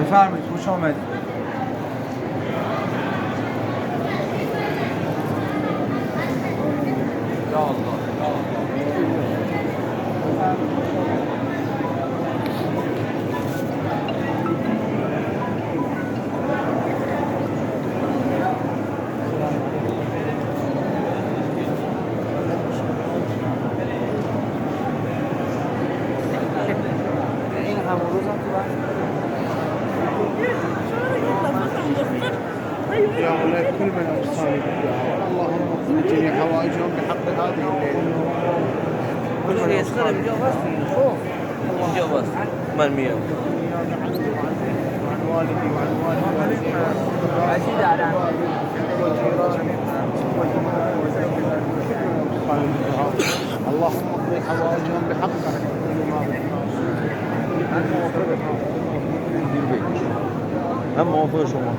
بفرمایید خوش آمدید. یا الله. يا مولاي كل من أوصاني بالدعاء اللهم اغفر جميع حوائجهم بحق هذه الليلة. كل شيء يستلم جو بس جو بس مال مية وعن والدي وعن والدي عشيد على اللهم اغفر حوائجهم بحقك. هم موافق شما